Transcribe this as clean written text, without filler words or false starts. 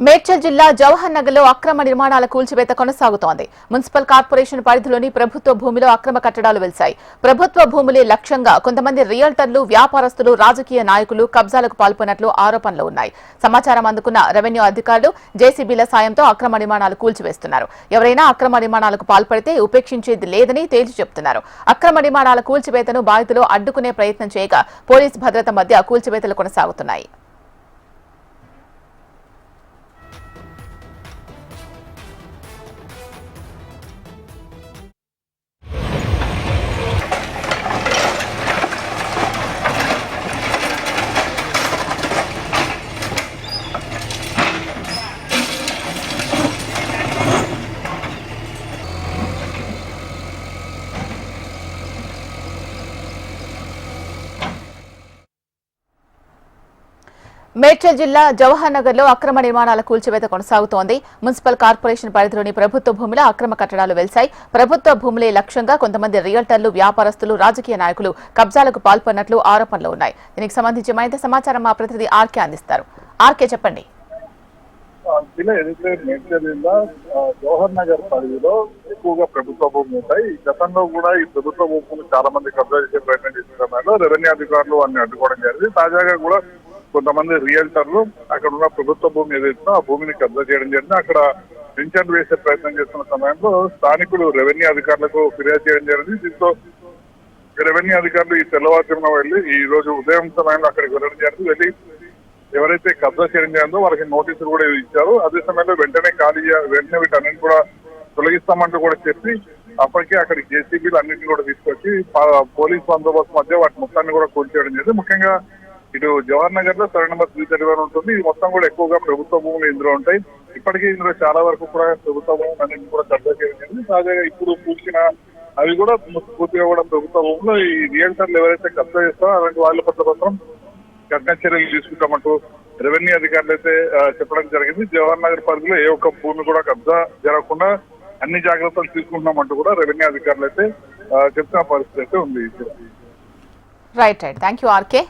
మేడ్చల్ జిల్లా జవహర్ నగర్ లో అక్రమ నిర్మాణాల కూల్చివేత కొనసాగుతోంది. మున్సిపల్ కార్పొరేషన్ పరిధిలోని ప్రభుత్వ భూమిలో అక్రమ కట్టడాలు వెలిశాయి. ప్రభుత్వ భూములే లక్ష్యంగా కొంతమంది రియల్టర్లు, వ్యాపారస్తులు, రాజకీయ నాయకులు కబ్జాలకు పాల్పడినట్లు ఆరోపణలు ఉన్నాయి. సమాచారం అందుకున్న రెవెన్యూ అధికారులు జేసీబీల సాయంతో అక్రమ నిర్మాణాలు కూల్చివేస్తున్నారు. ఎవరైనా అక్రమ నిర్మాణాలకు పాల్పడితే ఉపేక్షించేది లేదని తేల్చి చెబుతున్నారు. అక్రమ నిర్మాణాల కూల్చివేతను బాధితులు అడ్డుకునే ప్రయత్నం చేయగా పోలీస్ భద్రత మధ్య కూల్చివేతలు కొనసాగుతున్నాయి. మేడ్చల్ జిల్లా జవహర్ నగర్ లో అక్రమ నిర్మాణాల కూల్చివేత కొనసాగుతోంది. మున్సిపల్ కార్పొరేషన్ పరిధిలోని ప్రభుత్వ భూమిలో అక్రమ కట్టడాలు వెలిశాయి. ప్రభుత్వ భూములే లక్ష్యంగా కొంతమంది రియల్టర్లు, వ్యాపారస్తులు, రాజకీయ నాయకులు కబ్జాలకు పాల్పడినట్లు ఆరోపణలు ఉన్నాయి. దీనికి సంబంధించి మరింత సమాచారం మా ప్రతినిధి ఆర్కే అందిస్తారు. ఆర్కే, చెప్పండి. జవహర్ నగర్ పరిధిలో ఎక్కువగా ప్రభుత్వ భూములు ఉంటాయి. గతంలో కూడా ఈ ప్రభుత్వ భూములు చాలా మంది కబ్జా చేసే ప్రయత్నం చేసిన సమయంలో రెవెన్యూ అధికారులు వారిని అడ్డుకోవడం జరిగింది. తాజాగా కూడా కొంతమంది రియల్టర్లు అక్కడ ఉన్న ప్రభుత్వ భూమి ఏదైతే ఆ భూమిని కబ్జా చేయడం జరిగింది. అక్కడ పింఛన్ వేసే ప్రయత్నం చేస్తున్న సమయంలో స్థానికులు రెవెన్యూ అధికారులకు ఫిర్యాదు చేయడం జరిగింది. దీంతో రెవెన్యూ అధికారులు ఈ తెల్లవారుజామున వెళ్లి ఈ రోజు ఉదయం సమయంలో అక్కడికి వెళ్ళడం జరిగింది. వెళ్ళి ఎవరైతే కబ్జా చేయడం జరిగిందో వాళ్ళకి నోటీసులు కూడా ఇచ్చారు. అదే సమయంలో వెంటనే వెంటనే వీటన్నింటిని కూడా తొలగిస్తామంటూ కూడా చెప్పి అప్పటికే అక్కడికి జేసీబీలు అన్నింటినీ కూడా తీసుకొచ్చి పోలీస్ బందోబస్తు మధ్య వాటి మొత్తాన్ని కూడా కూల్చేయడం జరిగింది. ముఖ్యంగా ఇటు జవహర్ నగర్ లో సర్వే నెంబర్ 331 ఉంటుంది. ఇది మొత్తం కూడా ఎక్కువగా ప్రభుత్వ భూములు ఇందులో ఉంటాయి. ఇప్పటికీ ఇందులో చాలా వరకు కూడా ప్రభుత్వ భూములు అన్నింటినీ కూడా కబ్జా చేయడం జరిగింది. తాజాగా ఇప్పుడు కూర్చిన అవి కూడా పూర్తిగా కూడా ప్రభుత్వ భూములు. ఈ రియల్టర్లు ఎవరైతే కబ్జా చేస్తారో అలాంటి వాళ్ళ పత్రం కఠిన చర్యలు తీసుకుంటామంటూ రెవెన్యూ అధికారులు అయితే చెప్పడం జరిగింది. జవహర్ నగర్ పరిధిలో ఏ ఒక్క భూమి కూడా కబ్జా జరగకుండా అన్ని జాగ్రత్తలు తీసుకుంటున్నామంటూ కూడా రెవెన్యూ అధికారులు అయితే చెప్తున్న పరిస్థితి అయితే ఉంది. Right, thank you RK.